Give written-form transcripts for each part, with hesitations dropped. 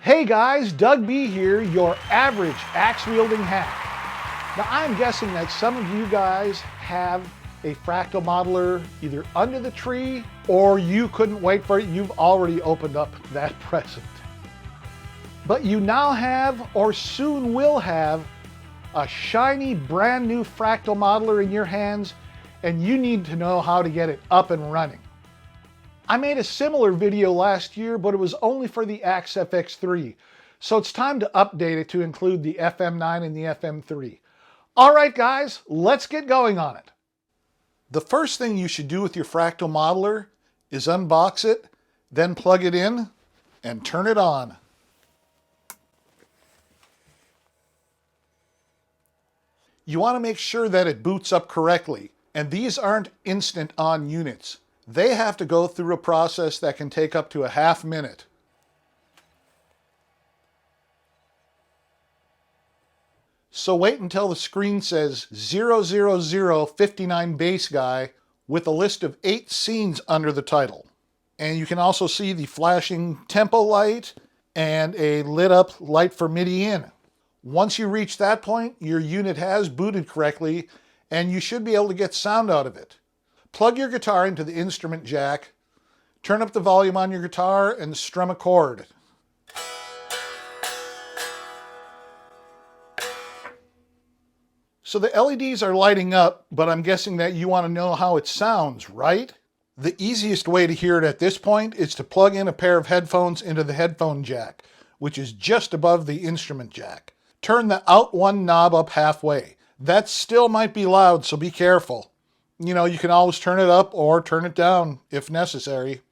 Hey guys, Doug B here, your average axe-wielding hack. Now I'm guessing that some of you guys have a Fractal modeler either under the tree or you couldn't wait for it, you've already opened up that present. But you now have, or soon will have, a shiny brand new Fractal modeler in your hands, and you need to know how to get it up and running. I made a similar video last year, but it was only for the Axe FX3, so it's time to update it to include the FM9 and the FM3. All right guys, let's get going on it. The first thing you should do with your Fractal modeler is unbox it, then plug it in and turn it on. You want to make sure that it boots up correctly, and these aren't instant on units. They have to go through a process that can take up to a half minute. So wait until the screen says 00059 bass guy with a list of 8 scenes under the title. And you can also see the flashing tempo light and a lit up light for MIDI in. Once you reach that point, your unit has booted correctly and you should be able to get sound out of it. Plug your guitar into the instrument jack, turn up the volume on your guitar, and strum a chord. So the LEDs are lighting up, but I'm guessing that you want to know how it sounds, right? The easiest way to hear it at this point is to plug in a pair of headphones into the headphone jack, which is just above the instrument jack. Turn the out one knob up halfway. That still might be loud, so be careful. You know, you can always turn it up or turn it down if necessary.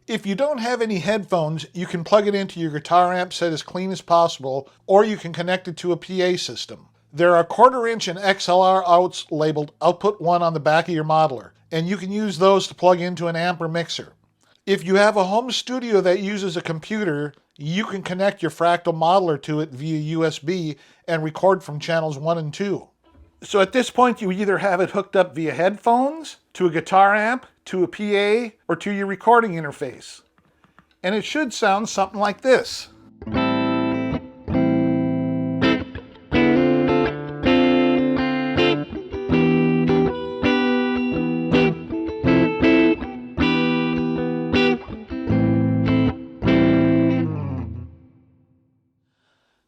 If you don't have any headphones, you can plug it into your guitar amp set as clean as possible, or you can connect it to a PA system. There are 1/4 inch and XLR outs labeled output 1 on the back of your modeler, and you can use those to plug into an amp or mixer. If you have a home studio that uses a computer, you can connect your Fractal modeler to it via USB and record from channels 1 and 2. So at this point, you either have it hooked up via headphones, to a guitar amp, to a PA, or to your recording interface. And it should sound something like this.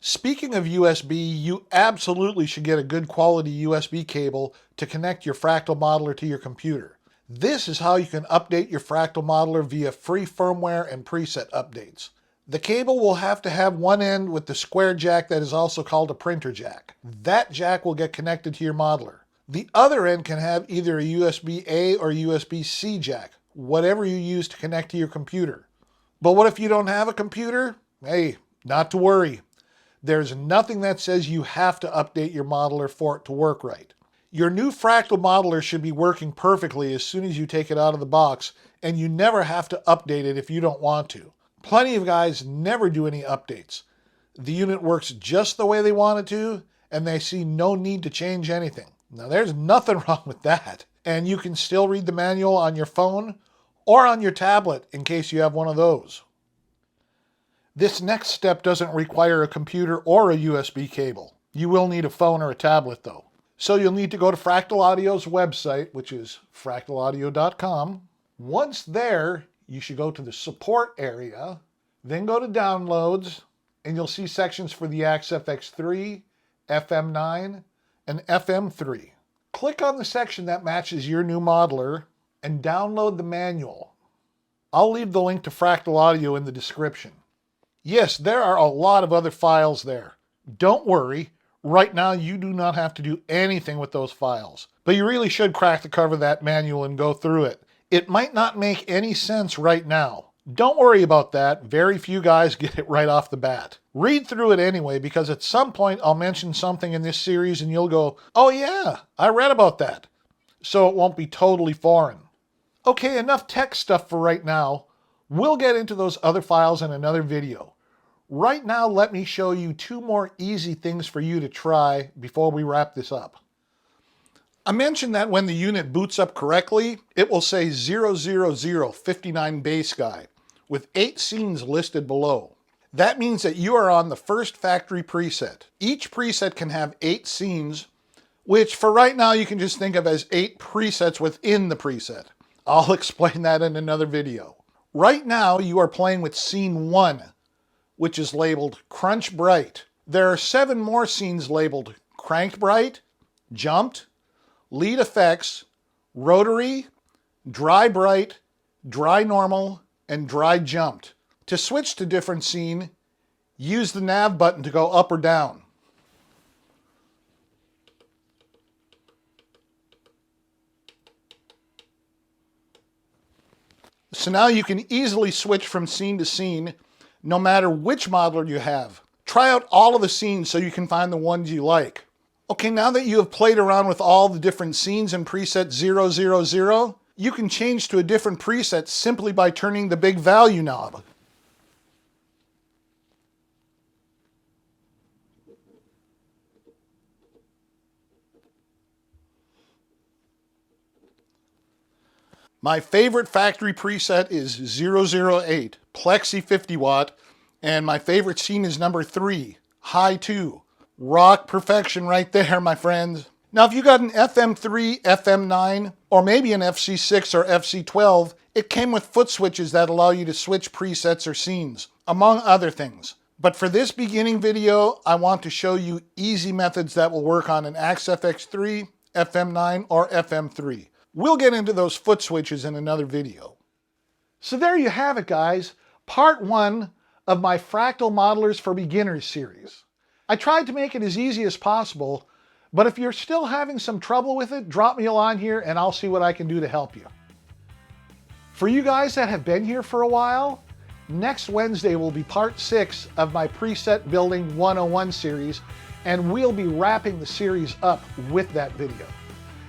Speaking of USB, you absolutely should get a good quality USB cable to connect your Fractal modeler to your computer. This is how you can update your Fractal modeler via free firmware and preset updates. The cable will have to have one end with the square jack that is also called a printer jack. That jack will get connected to your modeler. The other end can have either a USB-A or USB-C jack, whatever you use to connect to your computer. But what if you don't have a computer? Hey, not to worry. There's nothing that says you have to update your modeler for it to work right. Your new Fractal modeler should be working perfectly as soon as you take it out of the box, and you never have to update it if you don't want to. Plenty of guys never do any updates. The unit works just the way they want it to, and they see no need to change anything. Now there's nothing wrong with that. And you can still read the manual on your phone or on your tablet in case you have one of those. This next step doesn't require a computer or a USB cable. You will need a phone or a tablet though. So you'll need to go to Fractal Audio's website, which is fractalaudio.com. Once there, you should go to the support area, then go to downloads, and you'll see sections for the Axe FX3, FM9, and FM3. Click on the section that matches your new modeler and download the manual. I'll leave the link to Fractal Audio in the description. Yes, there are a lot of other files there. Don't worry, right now you do not have to do anything with those files. But you really should crack the cover of that manual and go through it. It might not make any sense right now. Don't worry about that, very few guys get it right off the bat. Read through it anyway, because at some point I'll mention something in this series and you'll go, oh yeah, I read about that. So it won't be totally foreign. Okay, enough tech stuff for right now. We'll get into those other files in another video. Right now, let me show you 2 more easy things for you to try before we wrap this up. I mentioned that when the unit boots up correctly, it will say 00059 bass guy, with 8 scenes listed below. That means that you are on the first factory preset. Each preset can have 8 scenes, which for right now you can just think of as 8 presets within the preset. I'll explain that in another video. Right now you are playing with scene 1, which is labeled Crunch Bright. There are 7 more scenes labeled Cranked Bright, Jumped, Lead Effects, Rotary, Dry Bright, Dry Normal, and Dry Jumped. To switch to different scene, use the nav button to go up or down. So now you can easily switch from scene to scene, no matter which modeler you have. Try out all of the scenes so you can find the ones you like. Okay, now that you have played around with all the different scenes in preset 000, you can change to a different preset simply by turning the big value knob. My favorite factory preset is 008, Plexi 50 watt, and my favorite scene is number 3, High 2. Rock perfection right there, my friends. Now if you got an FM3, FM9, or maybe an FC6 or FC12, it came with foot switches that allow you to switch presets or scenes, among other things. But for this beginning video, I want to show you easy methods that will work on an Axe FX3, FM9, or FM3. We'll get into those foot switches in another video. So there you have it, guys. Part 1 of my Fractal Modelers for Beginners series. I tried to make it as easy as possible, but if you're still having some trouble with it, drop me a line here and I'll see what I can do to help you. For you guys that have been here for a while, next Wednesday will be part 6 of my Preset Building 101 series, and we'll be wrapping the series up with that video.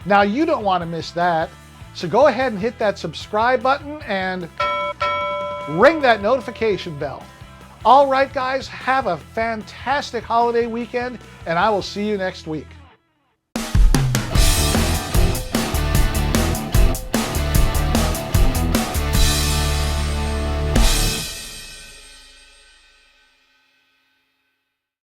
Now you don't want to miss that, so go ahead and hit that subscribe button and ring that notification bell. All right, guys, have a fantastic holiday weekend, and I will see you next week.